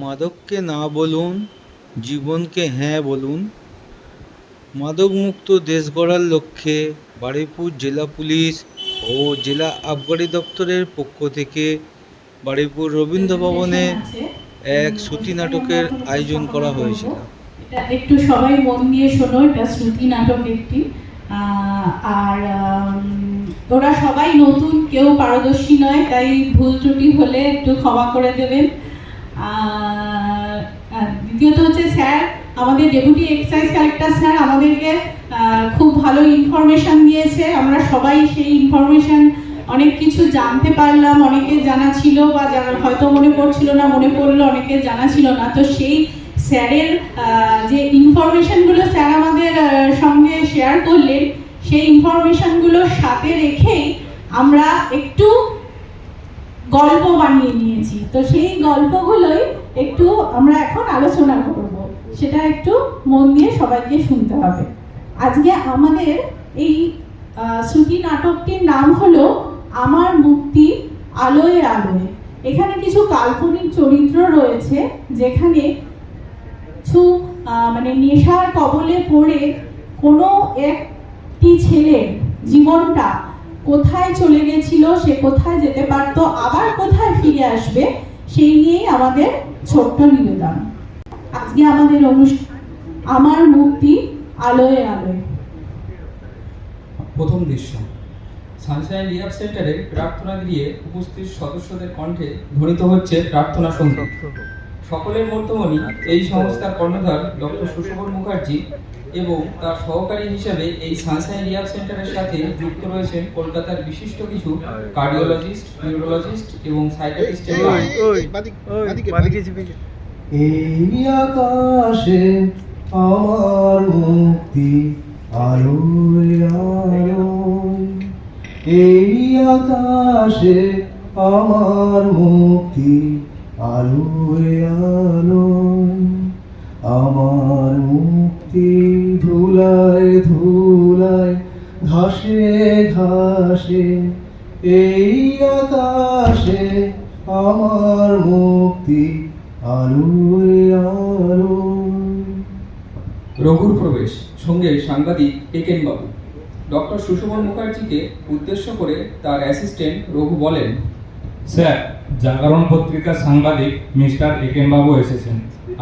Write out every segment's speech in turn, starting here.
মাদককে না বলুন, জীবনকে হ্যাঁ বলুন। মাদকমুক্ত দেশ গড়ার লক্ষ্যে বারুইপুর জেলা পুলিশ ও জেলা আবগারি দপ্তরের পক্ষ থেকে বারুইপুর রবীন্দ্র ভবনে এক শ্রুতি নাটকের আয়োজন করা হয়েছিল। এটা একটু সবাই মন দিয়ে শোনো, এটা শ্রুতি নাটক একটি। আর ওরা সবাই নতুন, কেউ পারদর্শী নয়, তাই ভুল ত্রুটি হলে একটু ক্ষমা করে দেবেন। দ্বিতীয়ত হচ্ছে স্যার, আমাদের ডেপুটি এক্সাইজ কালেক্টর স্যার আমাদেরকে খুব ভালো ইনফরমেশন দিয়েছে। আমরা সবাই সেই ইনফরমেশন অনেক কিছু জানতে পারলাম। অনেকে জানা ছিল বা হয়তো মনে পড়ছিল না, মনে পড়লো অনেকে জানা ছিল না। তো সেই স্যারের যে ইনফরমেশনগুলো স্যার আমাদের সঙ্গে শেয়ার করলেন, সেই ইনফরমেশনগুলোর সাথে রেখেই আমরা একটু গল্প বানিয়ে নিয়েছি। তো সেই গল্পগুলোই একটু আমরা এখন আলোচনা করব, সেটা একটু মন দিয়ে সবাইকে শুনতে হবে। আজকে আমাদের এই শ্রুতি নাটকটির নাম হলো আমার মুক্তি আলোয় আলোয়। এখানে কিছু কাল্পনিক চরিত্র রয়েছে, যেখানে কিছু নেশার কবলে পড়ে কোনো একটি ছেলের জীবনটা কোথায় চলে গেছিল, সে কোথায় যেতে পারতো, আবার কোথায় ফিরে আসবে, সেই নিয়েই আমাদের ছোট্ট নিবেদন। আজকে আমাদের অনুষ্ঠান আমার মুক্তি আলোয় আলোয়। প্রথম দৃশ্য, সানশাইন রিহাব সেন্টারে প্রার্থনা গৃহে উপস্থিত সদস্যদের কণ্ঠে ধ্বনিত হচ্ছে প্রার্থনা সঙ্গীত। সকলের মধ্যমণি এই সংস্থার কর্ণধার ডক্টর সুশোভন মুখার্জি এবং তার সহকারী হিসেবে এই সানশাইন রিহাব সেন্টারের সাথে যুক্ত রয়েছেন কলকাতার বিশিষ্ট কিছু কার্ডিওলজিস্ট, নিউরোলজিস্ট এবং সাইকিয়াট্রিস্টের। এই আকাশে আমার মুক্তি আলোয় আলোয়, এই আকাশে আমার মুক্তি আলোয় আলোয়, আমার মুক্তি ধুলায় ধুলায় ঘাসে ঘাসে, এই আকাশে আমার মুক্তি আলোয় আলোয়। রঘুর প্রবেশ, সঙ্গে সাংবাদিক একেন বাবু। ডক্টর সুশোভন মুখার্জিকে উদ্দেশ্য করে তার অ্যাসিস্ট্যান্ট রঘু বলেন, স্যার, জাগরণ পত্রিকার সাংবাদিক মিস্টার একেন বাবু এসেছেন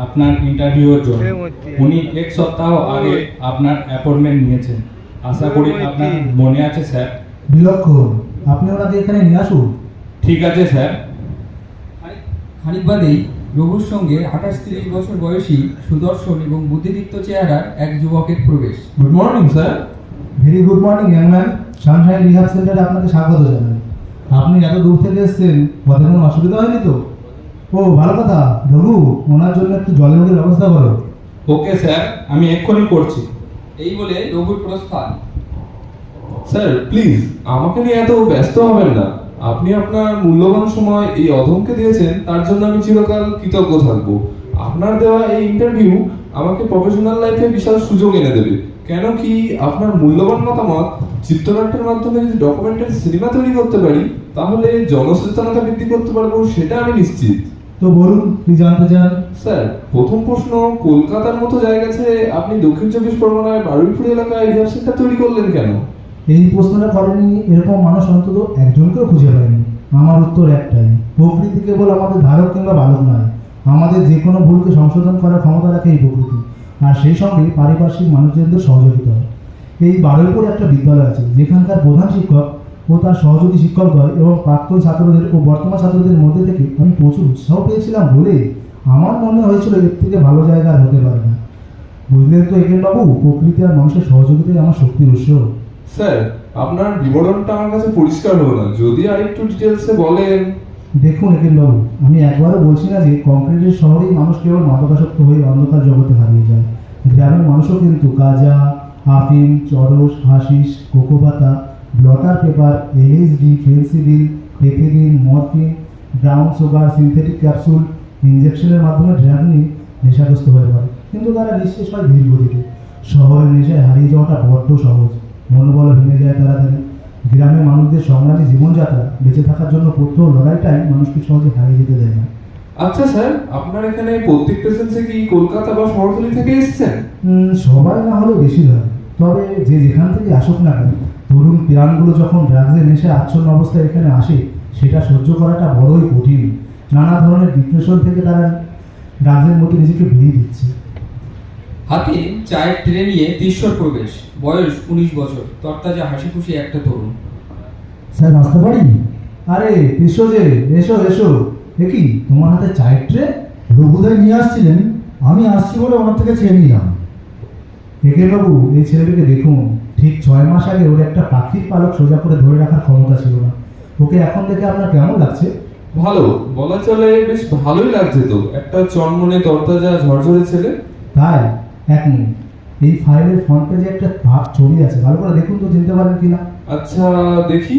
আপনার ইন্টারভিউর জন্য। উনি এক সপ্তাহ আগে আপনার অ্যাপয়েন্টমেন্ট নিয়েছেন। আশা করি আপনার মনে আছে স্যার। বিলক্ষণ, আপনি ওনাকে এখানে নিয়ে আসুন। ঠিক আছে স্যার। খানিক বাদেই রঘুর সঙ্গে 28-30 বছর বয়সী সুদর্শন এবং বুদ্ধিদীপ্ত চেহারার এক যুবকের প্রবেশ। Good morning sir. Very good morning young man. Sunshine Rehab সেন্টারে আপনাকে স্বাগত জানাই। আপনি এত দূর থেকে এসেছেন, পথে কোনো অসুবিধা হয়নি তো? ও ভালো কথা। রঘু, ওনার জন্য একটু জলের ব্যবস্থা করো। ওকে স্যার, আমি এক্ষুনি করছি। এই বলে রঘুর প্রস্থান। স্যার প্লিজ আমাকে নিয়ে এত ব্যস্ত হবেন না। আপনি আপনার মূল্যবান সময় এই অধমকে দিয়েছেন, তার জন্য আমি চিরকাল কৃতজ্ঞ থাকব। আপনার দেওয়া এই ইন্টারভিউ আমাকে প্রফেশনাল লাইফে বিশাল সুযোগ এনে দেবে। কেন কি আপনার মূল্যবান মতামত চিত্রনাট্যের মাধ্যমে যদি ডকুমেন্টারি সিনেমা তৈরি করতে পারি, তাহলে জনসচেতনতা বৃদ্ধি করতে পারবো, সেটা আমি নিশ্চিত। তো বলুন, কি জানতে চান? স্যার, প্রথম প্রশ্ন, কলকাতার মতো জায়গা ছেড়ে আপনি দক্ষিণ 24 পরগনায় বারুইপুর এলাকায় রিহাব সেন্টার তৈরি করলেন কেন? এই প্রশ্নটা করেনি এরকম মানুষ অন্তত একজনকেও খুঁজে পায়নি। আমার উত্তর একটাই, প্রকৃতি কেবল আমাদের ধারক কিংবা বালক নয়, আমাদের যে কোনো ভুলকে সংশোধন করার ক্ষমতা রাখে এই প্রকৃতি। আর সেই সঙ্গে পারিপার্শ্বিক মানুষজনদের সহযোগিতা হয়। এই বারুইপুর একটা বিদ্যালয় আছে, যেখানকার প্রধান শিক্ষক ও তার সহযোগী শিক্ষকদ্বয় এবং প্রাক্তন ছাত্রদের ও বর্তমান ছাত্রদের মধ্যে থেকে আমি প্রচুর উৎসাহ পেয়েছিলাম বলে আমার মনে হয়েছিল এর থেকে ভালো জায়গা আর হতে পারে না। বুঝলেন তো একেন বাবু, প্রকৃতি আর মানুষের সহযোগিতাই আমার শক্তির উৎস। স্যার, আপনার বিবরণটা আমার কাছে পরিষ্কার হলো না, যদি আরেকটু ডিটেলসে বলেন। দেখুন একেন বাবু, আমি একবারও বলছি না যে কংক্রিটের শহরেই মানুষ কেবল মাদকাসক্ত হয়ে অন্ধকার জগতে হারিয়ে যায়। গ্রামের মানুষও কিন্তু গাঁজা, আফিম, চরস, হাসিস, কোকোপাতা, blotter paper, LSD, Phensedyl, pethidine, morphine, brown sugar, synthetic capsule, ইনজেকশনের মাধ্যমে ড্রাগ নিয়ে নেশাগ্রস্ত হয়ে পড়ে। কিন্তু তারা নিঃশেষ হয় ধীর গতিতে। শহরের নেশায় হারিয়ে যাওয়াটা বড্ড সহজ, মনোবল ভেঙে যায় তাড়াতাড়ি। গ্রামের মানুষদের সংগ্রামী জীবনযাত্রা বেঁচে থাকার জন্য প্রত্যহ লড়াইটাই মানুষকে সহজে হারিয়ে যেতে দেয় না। আচ্ছা স্যার, আপনার এখানে প্রত্যেক পেশেন্টে কি কলকাতা বা শহরতলি থেকে এসেছেন? সবাই না হলেও বেশিরভাগ, তবে যে যেখান থেকে আসুক না কেন, তরুণ প্রাণগুলো যখন ড্রাগসের নেশায় আচ্ছন্ন অবস্থায় এখানে আসে, সেটা সহ্য করাটা বড়ই কঠিন। নানা ধরনের ডিপ্রেশন থেকে তারা ড্রাগসের মধ্যে নিজেকে ভিড়িয়ে দিচ্ছে। হাতে চায়ের ট্রে নিয়ে তিস্যর প্রবেশ, বয়স 19 বছর, তরতাজা হাসি খুশি একটা তরুণ। স্যার আসতে পারি? আরে এসো যে, এসো এসো। এ কি তোমার হাতে চায়ের ট্রে? রঘুদাই নিয়ে আসছিলেন, আমি আসছি বলে ওনার থেকে চেয়ে নিলাম। একে বাবু, এই ছেলেটাকে দেখুন, ঠিক 6 মাস আগে ওর একটা পাখির পালক সোজা করে ধরে রাখার ক্ষমতা ছিল না। ওকে এখন দেখে আপনার কেমন লাগছে? ভালো, বলা চলে বেশ ভালোই লাগছে তো। একটা চনমনে তরতাজা ঝরঝরে ছেলে। তাই? এক মিনিট, এই ফাইলের ফ্রন্ট পেজে একটা ছবি আছে, ভালো করে দেখুন তো, চিনতে পারেন কিনা। আচ্ছা দেখি।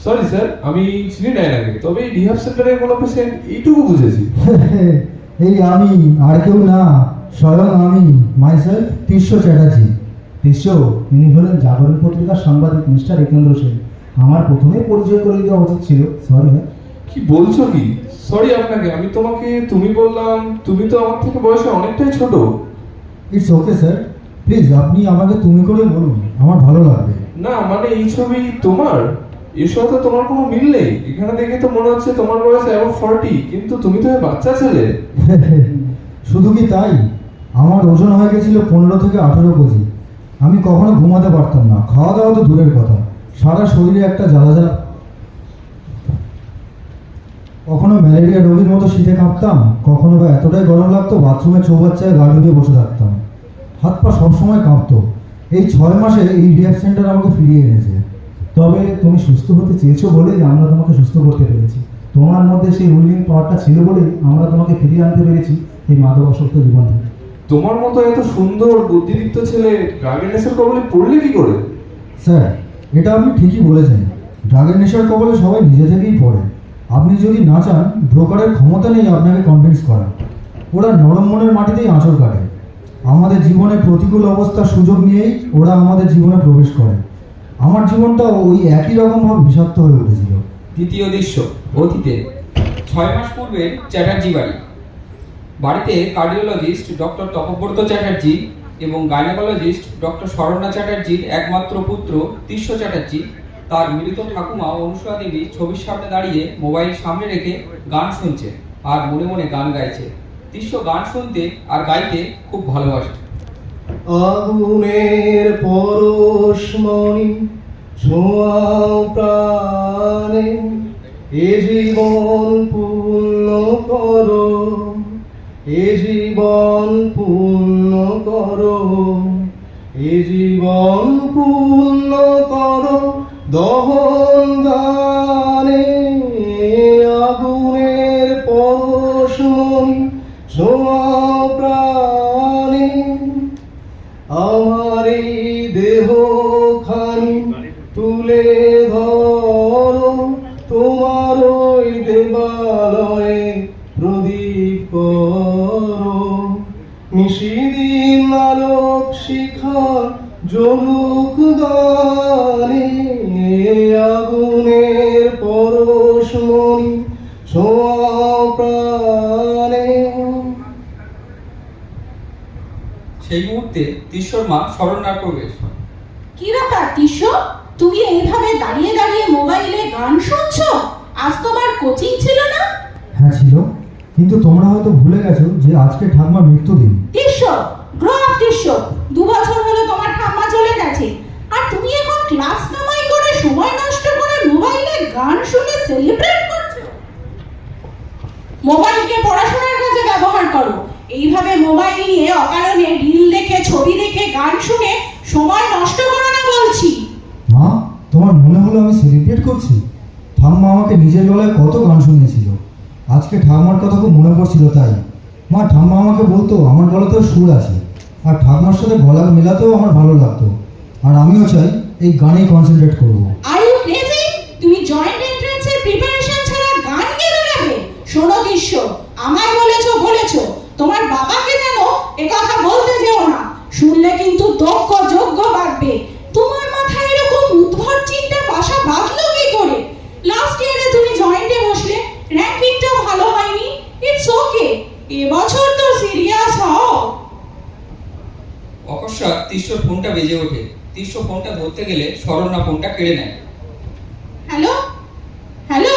সরি স্যার, আমি চিনি না এনাকে, তবে এই রিহাব সেন্টারের কোনো পেশেন্ট এইটুকু বুঝেছি। এই আমি, আর কেউ না, স্বয়ং আমি, মাইসেলফ তিস্য চ্যাটার্জি। তিস্য, ইনি হলেন জাগরণ পত্রিকার সাংবাদিক মিস্টার একেন্দ্র সেন। আমার প্রথমেই পরিচয় করে দেওয়া উচিত ছিল, সরি। কি বলছো কি? সরি আপনাকে, আমি তোমাকে তুমি বললাম। তুমি তো আমার থেকে বয়সে অনেকটাই ছোট। ইটস ওকে স্যার, প্লিজ আপনি আমাকে তুমি করে বলুন, আমার ভালো লাগবে। না মানে এই ছবি তোমার, এর সাথে তোমার কোনো মিল নেই। এখানে দেখে তো মনে হচ্ছে তোমার বয়স অ্যাবাউট 40, কিন্তু তুমি তো বাচ্চা ছেলে। শুধু কি তাই, আমার ওজন হয়ে গেছিল 15 থেকে 18 কেজি। আমি কখনো ঘুমাতে পারতাম না, খাওয়া দাওয়া তো দূরের কথা, সারা শরীরে একটা জ্বালা জ্বালা। কখনো ম্যালেরিয়া রোগীর মতো শীতে কাঁপতাম, কখনো বা এতটাই গরম লাগতো বাথরুমে চৌবাচ্চায় গা ঢুকিয়ে বসে থাকতাম। হাত পা সবসময় কাঁপতো। এই 6 মাসে এই রিহ্যাব সেন্টার আমাকে ফিরিয়ে এনেছে। তবে তুমি সুস্থ হতে চেয়েছো বলেই আমরা তোমাকে সুস্থ করতে পেরেছি। তোমার মধ্যে সেই উইলিং পাওয়ারটা ছিল বলেই আমরা তোমাকে ফিরিয়ে আনতে পেরেছি এই মাদকাসক্ত জীবন থেকে। তোমার মতো এত সুন্দর বুদ্ধিদীপ্ত ছেলে ড্রাগের নেশার কবলে পড়লে কি করে? স্যার, এটা আপনি ঠিকই বলেছেন, ড্রাগের নেশার কবলে সবাই নিজে থেকেই পড়ে। আপনি যদি না চান, ব্রোকারের ক্ষমতা নেই আপনাকে কনভিন্স করার। ওরা নরম মনের মাটিতেই আঁচড় কাটে। আমাদের জীবনে প্রতিকূল অবস্থার সুযোগ নিয়েই ওরা আমাদের জীবনে প্রবেশ করে। আমার জীবনটাও ওই একই রকমভাবে বিষাক্ত হয়ে উঠেছিল। দ্বিতীয় দৃশ্য, অতীতে 6 মাস পূর্বে চ্যাটার্জি বাড়িতে কার্ডিওলজিস্ট ডক্টর তপব্রত চ্যাটার্জি এবং গাইনোকোলজিস্ট ডক্টর শরণ্যা চ্যাটার্জির একমাত্র পুত্র তিস্য চ্যাটার্জি তার মৃত ঠাকুমা অনুসূয়া দেবী ছবির সামনে দাঁড়িয়ে মোবাইল সামনে রেখে গান শুনছে আর মনে মনে গান গাইছে। তিস্য গান শুনতে আর গাইতে খুব ভালোবাসে। আগুনের পরশমণি ছোঁয়াও প্রাণে, এ জীবন পূর্ণ করো, এ জীবন পূর্ণ করো, এ জীবন পূর্ণ করো দহন গানে। আগুনের পরশমণি ছোঁয়াও প্রাণে, আমার এই দেহ খানি তুলে ধরো, তোমার ওই দেবালয়ে প্রদীপ করো। নিশিদিন আলোক শিখা জ্বলুক গানে, আগুনের পরশমণি ছোঁয়াও প্রাণে। সেই মুহূর্তে তিস্যর মা শরণ্যার প্রবেশ। কি ব্যাপার তিস্য, তুমি এইভাবে দাঁড়িয়ে দাঁড়িয়ে মোবাইলে গান শুনছো? আজ তোমার কোচিং ছিল না? হ্যাঁ ছিল, কিন্তু তোমরা হয়তো ভুলে গেছো যে আজকে ঠাকুমার মৃত্যুদিন। তিস্য, গ্রো আপ তিস্য। 2 বছর হলো তোমার ঠাম্মা চলে গেছে, আর তুমি এখন ক্লাস কামাই করে সময় নষ্ট করে মোবাইলে গান শুনে সেলিব্রেট করছো। মোবাইলকে পড়াশোনার কাজে ব্যবহার করো। এইভাবে মোবাইল নিয়ে অকারণে রিল দেখে, ছবি দেখে, গান শুনে সময় নষ্ট করো না বলছি। মা, তোমার মনে হলো আমি সেলিব্রেট করছি? ঠাম্মা আমাকে নিজের গলায় কত গান শুনিয়েছিল। আজকে ঠাম্মার কথা খুব মনে পড়ছিল তাই। মা, ঠাম্মা আমাকে বলতো আমার গলাতেও সুর আছে, আর ঠাম্মার সাথে গলা মেলাতেও আমার ভালো লাগতো। আর আমিও চাই এই গানেই কনসেন্ট্রেট করবো। Are you crazy? তুমি জয়েন্ট এন্ট্রান্সের প্রিপারেশন ছাড়া গান কে বেরাবে? শোনো তিস্য, আমায় বলেছো, তোমার বাবাকে যেন এ কথা বলতে যেও না। শুনলে কিন্তু দক্ষ যোগ্য বাড়বে। তোমার মাথায় এরকম উদ্ভট চিন্তা বাসা বাঁধলো কি করে? লাস্ট ইয়ারে তুমি জয়েন্টে বসলে, র্যাঙ্কিংটাও ভালো হয়নি। ইটস তৎক্ষণাৎ তিস্যর ফোনটা বেজে ওঠে। তিস্য ফোনটা ধরতে গেলে শরণ্যা ফোনটা কেড়ে নেয়। হ্যালো হ্যালো,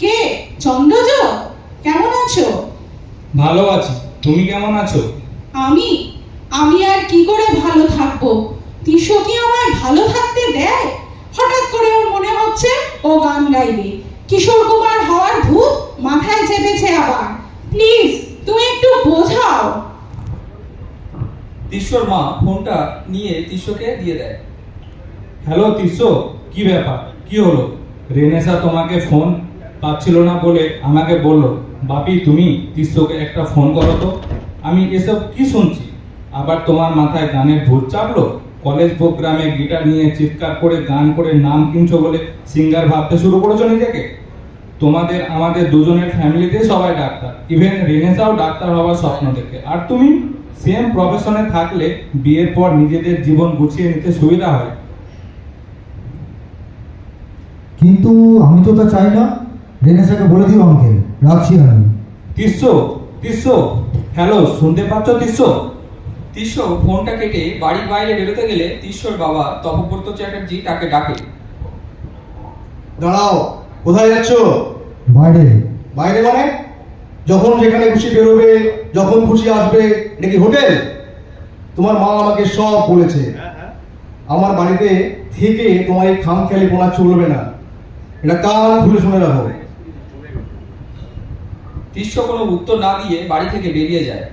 কে? চন্দ্রজ, কেমন আছো? ভালো আছি, তুমি কেমন আছো? আমি আমি আর কি করে ভালো থাকবো? তিস্য কি আমায় ভালো থাকতে দেয়? হঠাৎ করে ওর মনে হচ্ছে ও গান গাইবে। কিশোর কুমার হওয়ার ভূত মাথায় চেপেছে আবার। প্লিজ তুমি একটু বোঝাও। তিস্যর মা ফোনটা নিয়ে তিস্যকে দিয়ে দেয়। হ্যালো তিস্য, কি ব্যাপার, কি হলো? রেনেসা তোমাকে ফোন পাচ্ছিল না বলে আমাকে বললো, বাপি তুমি তিস্যকে একটা ফোন করো তো। আমি এসব কি শুনছি? আবার তোমার মাথায় গানের ভূত চাপলো? কলেজ প্রোগ্রামে গিটার নিয়ে চিৎকার করে গান করে নাম কিনছো বলে সিঙ্গার ভাবতে শুরু করেছো নিজেকে? তোমাদের আমাদের দুজনের ফ্যামিলিতে সবাই ডাক্তার, ইভেন রেনেসাও ডাক্তার হওয়ার স্বপ্ন দেখে। আর তুমি সেম প্রফেশনে থাকলে বিয়ের পর নিজেদের জীবন গুছিয়ে নিতে সুবিধা হয়। কিন্তু আমি তো তা চাই না। রেনেসাকে বলে দিও আঙ্কেল, রাখছি আমি। তিস্য, তিস্য, হ্যালো, শুনতে পাচ্ছ তিস্য? তিস্য ফোনটা কেটে বাড়ির বাইরে বেরোতে গেলে তিস্যর বাবা তপব্রত চ্যাটার্জি তাকে ডাকে। দাঁড়াও, কোথায় যাচ্ছ? বাইরে। বাইরে মানে? যখন যেখানে খুশি বেরোবে, যখন খুশি আসবে, এটা কি হোটেল? তোমার মা আমাকে সব বলেছে। আমার বাড়িতে থেকে তোমার এই খামখেয়ালি পোনা চলবে না, এটা কান খুলে শুনে রাখো। তিস্য কোনো উত্তর না দিয়ে বাড়ি থেকে বেরিয়ে যায়।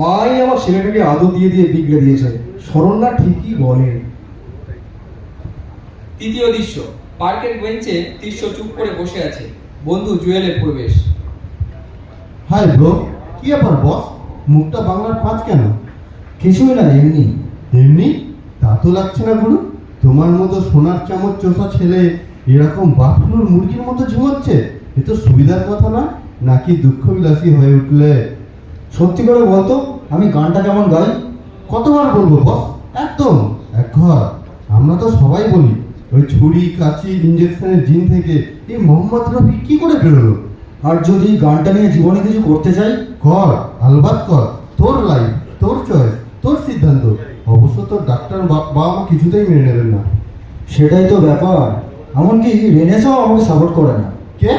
মাই আমার ছেলেটাকে আদর দিয়ে দিয়ে বিগড়ে দিয়েছে। শরণ্যা ঠিকই বলে। তৃতীয় দৃশ্য, পার্কের বেঞ্চে তিস্য চুপ করে বসে আছে। বন্ধু জুয়েলের প্রবেশ। হাই ব্রো, কি ব্যাপার বস? মুখটা বাংলার পাঁচ কেন? কিছুই না, এমনি। এমনি? তা তো লাগছে না গুরু। তোমার মতো সোনার চামচ চোষা ছেলে এরকম বাফলুর মুরগির মতো ঝুমাচ্ছে, এ তো সুবিধার কথা না। নাকি দুঃখ বিলাসী হয়ে উঠলে? সত্যি করে বলতো, আমি গানটা কেমন গাই? কতবার বলবো বস? একদম এক ঘর। আমরা তো সবাই বলি, ওই ছুরি কাঁচি ইঞ্জেকশনের জিন থেকে এই মোহাম্মদ রফি কি করে বেরোলো? আর যদি গানটা নিয়ে জীবনে কিছু করতে চাই, কর, আলবাত কর। তোর লাইফ, তোর চয়েস, তোর সিদ্ধান্ত। অবশ্য তোর ডাক্তার বাবা মা কিছুতেই মেনে নেবেন না। সেটাই তো ব্যাপার। এমনকি রেনেসাও আমাকে সাপোর্ট করে না। কে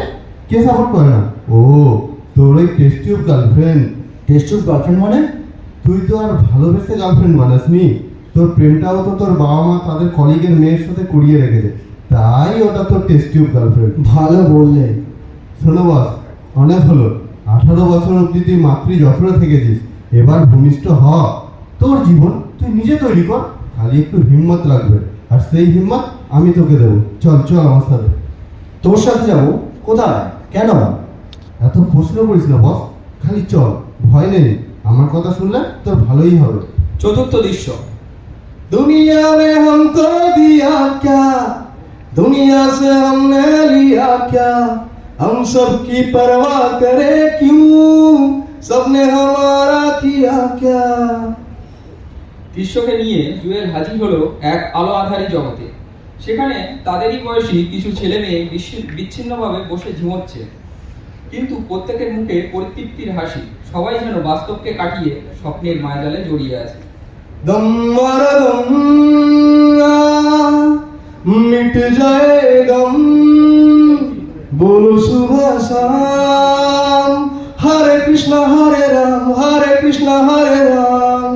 কে সাপোর্ট করে না? ও, তোর ওই test tube girlfriend. Test tube girlfriend মানে? তুই তো আর ভালোবেসে গার্লফ্রেন্ড বানাসনি। তোর প্রেমটাও তো তোর বাবা মা তাদের কলিগের মেয়ের সাথে করিয়ে রেখেছে, তাই ওটা তোর টেস্ট টিউব গার্লফ্রেন্ড। ভালো বললে। শোনো বস, অনেক হলো। 18 বছর অবধি তুই মাতৃ যশোরে থেকেছিস, এবার ভূমিষ্ঠ হ। তোর জীবন তুই নিজে তৈরি কর, খালি একটু হিম্মত লাগবে। আর সেই হিম্মত আমি তোকে দেবো। চল চল আমার সাথে। তোর সাথে যাবো? কোথায়? কেন? এত প্রশ্ন করিস না বস, খালি চল, ভয় নেই। আমার কথা শুনলে তোর ভালোই হবে। চতুর্থ দৃশ্য, दुनिया ने हमको दिया क्या, दुनिया से हमने लिया क्या, हम सब की परवाह करे क्यों, सबने हमारा किया क्या। তিস্যকে নিয়ে জুয়েল হাজির হলো এক আলো আধারী জগতে। সেখানে তাদেরই বয়সী কিছু ছেলে মেয়ে বিচ্ছিন্নভাবে বসে ঝিমোচ্ছে, কিন্তু প্রত্যেকের মুখে পরিতৃপ্তির হাসি। সবাই যেন বাস্তবকে কাটিয়ে স্বপ্নের মায়াজালে জড়িয়ে আছে। दम मारा दम, मिट जाए गम, बोलो सुबह शाम, हरे कृष्णा हरे राम, हरे कृष्णा हरे राम।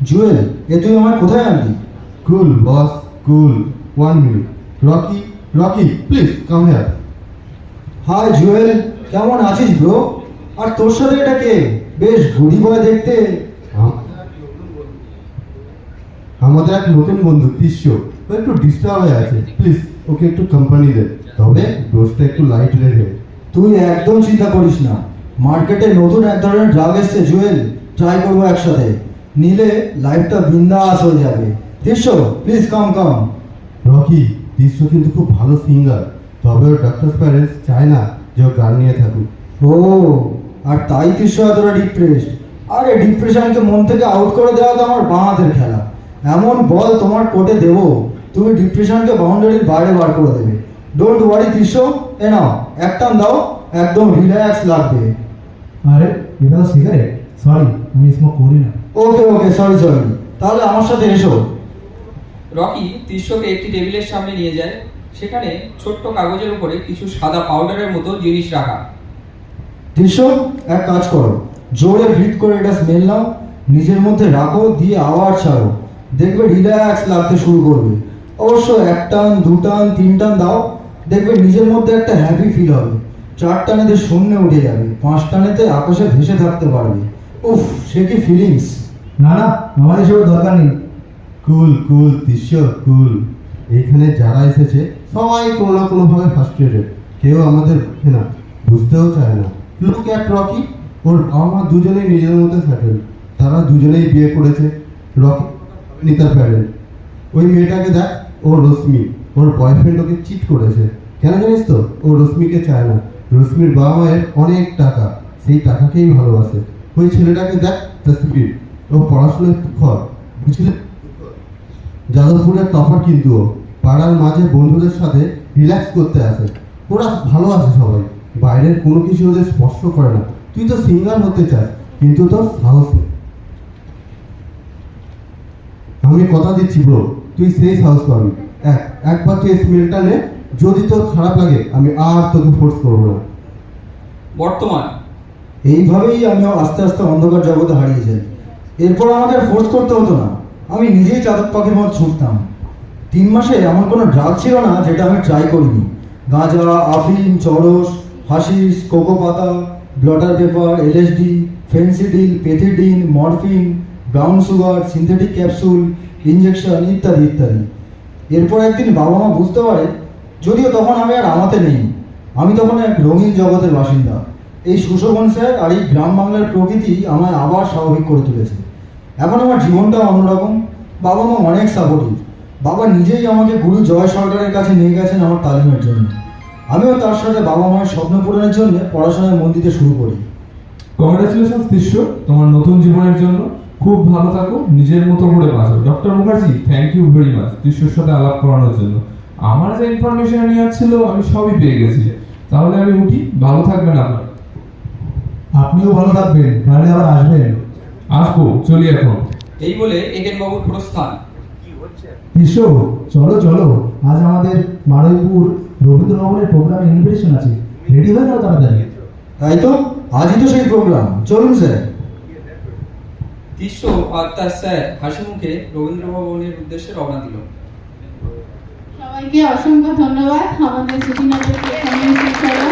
জুয়েল, এ তুই আমার কোথায় আনলি? Cool boss, cool. 1 minute. Rocky, Rocky please come here. Hi Jewel, কেমন আছিস ব্রো? আর তোর সাথে এটা কে? বেশ গুডি বয় দেখতে। আমাদের এক নতুন বন্ধু তিস্য, ও একটু ডিস্টার্ব হয়ে আছে। প্লিজ ওকে একটু কোম্পানি দে, তবে ডোজটা একটু লাইট রেখে। তুই একদম চিন্তা করিস না, মার্কেটে নতুন এক ধরনের ড্রাগ এসছে জুয়েল, ট্রাই করবো একসাথে। নিলে লাইফটা বিন্দাস হয়ে যাবে। তিস্য প্লিজ কাম কাম। রকি, তিস্য কিন্তু খুব ভালো সিঙ্গার, তবে ওর ডাক্তার প্যারেন্টস চায় না যে ও গান নিয়ে থাকুক। ও, আর তাই তিস্য এতটা ডিপ্রেসড। আরে ডিপ্রেশনকে মন থেকে আউট করে দেওয়া তো আমার বাঁ হাতের খেলা। এমন বল তোমার কোর্টে দেবো, তুমি ডিপ্রেশনকে বাউন্ডারির বাইরে বার করে দেবে। ডোন্ট ওয়ারি তিস্য, এ নাও এক টান দাও, একদম রিল্যাক্স লাগবে। আরে এটা তো সিগারেট, সরি আমি স্মোক করি না। ওকে ওকে, সরি সরি, তাহলে আমার সাথে এসো। রকি তিস্যকে একটি টেবিলের সামনে নিয়ে যায়। সেখানে ছোট্ট কাগজের উপরে কিছু সাদা পাউডারের মতো জিনিস রাখা। দৃশ্য, এক কাজ করো, জোরে ব্রিথ করে এটা স্মেল নাও, নিজের মধ্যে রাখো, দিয়ে আবার ছাড়ো, দেখবে রিল্যাক্স লাগতে শুরু করবে। অবশ্য 1 টান 2 টান 3 টান দাও, দেখবে নিজের মধ্যে একটা হ্যাপি ফিল হবে। 4 টানেতে শূন্যে উঠে যাবে, 5 টানেতে আকাশে ভেসে থাকতে পারবে। উফ, সে কি ফিলিংস! না না, আমার এসবের দরকার নেই। কুল কুল দৃশ্য কুল। এইখানে যারা এসেছে সবাই কোনো না কোনোভাবে ফার্স্ট্রেটেড, কেউ আমাদের বোঝে না, বুঝতেও চায় না। লুক অ্যাট রকি, ওর বাবা মা দুজনেই নিজের মধ্যে সেটেল, তারা দুজনেই বিয়ে করেছে। রকি নিতার প্যারেন্ট। ওই মেয়েটাকে দেখ, ও রশ্মি, ওর বয়ফ্রেন্ড ওকে চিট করেছে। কেন জানিস তো? ও রশ্মিকে চায় না। রশ্মির বাবা মায়ের অনেক টাকা, সেই টাকাকেই ভালোবাসে। ওই ছেলেটাকে দেখ, তসবির, ও পড়াশোনায় তুখর, বুঝলে? যাদবপুরের টপার, কিন্তু ও পাড়ার মাঝে বন্ধুদের সাথে রিল্যাক্স করতে আসে। ওরা ভালো আছে সবাই, বাইরের কোনো কিছু ওদের স্পর্শ করে না। তুই তো সিঙ্গার হতে চাস, কিন্তু তোর সাহস নেই। আমি কথা দিচ্ছি ব্রো, তুই সেই সাহস পাবি। একবার তুই স্মেলটা নে, যদি তোর খারাপ লাগে আমি আর তোকে ফোর্স করবো না। বর্তমান এইভাবেই আমিও আস্তে আস্তে অন্ধকার জগতে হারিয়ে যাই। এরপর আমাদের ফোর্স করতে হতো না, আমি নিজেই চাতক পাখির মতো ছুটতাম। 3 মাসে এমন কোনো ড্রাগ ছিল না যেটা আমি ট্রাই করিনি। গাঁজা, আফিম, চরস, হাশিস, কোকো পাতা, blotter paper, LSD, Phensedyl, pethidine, morphine, brown sugar, synthetic capsule, injection ইত্যাদি ইত্যাদি। এরপর একদিন বাবা মা বুঝতে পারে, যদিও তখন আমি আর আমাতে নেই, আমি তখন এক রঙিন জগতের বাসিন্দা। এই সুশোভন স্যার আর এই গ্রাম বাংলার প্রকৃতি আমায় আবার স্বাভাবিক করে তুলেছে। এখন আমার জীবনটাও অন্যরকম। বাবা মা অনেক সাপোর্টিভ। বাবা নিজেই আমাকে গুরু জয় সরকারের কাছে নিয়ে গেছেন আমার তালিমের জন্য। আমিও তার সাথে বাবা মায়ের স্বপ্ন পূরণের জন্য পড়াশোনায় মন দিতে শুরু করি। কংগ্রাচুলেশনস দৃশ্য, তোমার নতুন জীবনের জন্য। খুব ভালো থাকো, নিজের মতো করে বাঁচো। Doctor Mukherjee, thank you very much দৃশ্যর সাথে আলাপ করানোর জন্য। আমার যে ইনফরমেশন নেওয়ার ছিল আমি সবই পেয়ে গেছি। তাহলে আমি উঠি, ভালো থাকবেন আপনার। আপনিও ভালো থাকবেন, পারলে আবার আসবেন। আসবো, চলি এখন। এই বলে একেনবাবুর প্রস্থান। এসো, চলো চলো, আজ আমাদের বারুইপুর রবীন্দ্র ভবনের প্রোগ্রামে ইনভিটেশন আছে, রেডি হয়ে নাও তাড়াতাড়ি। তাই তো, আজই তো সেই প্রোগ্রাম, চলুন স্যার। তিস্য আর তার স্যার হাসি মুখে রবীন্দ্র ভবনের উদ্দেশ্যে রওনা দিল। সবাইকে অসংখ্য ধন্যবাদ আমাদের ছুটি নাটক এখানেই শেষ হলো।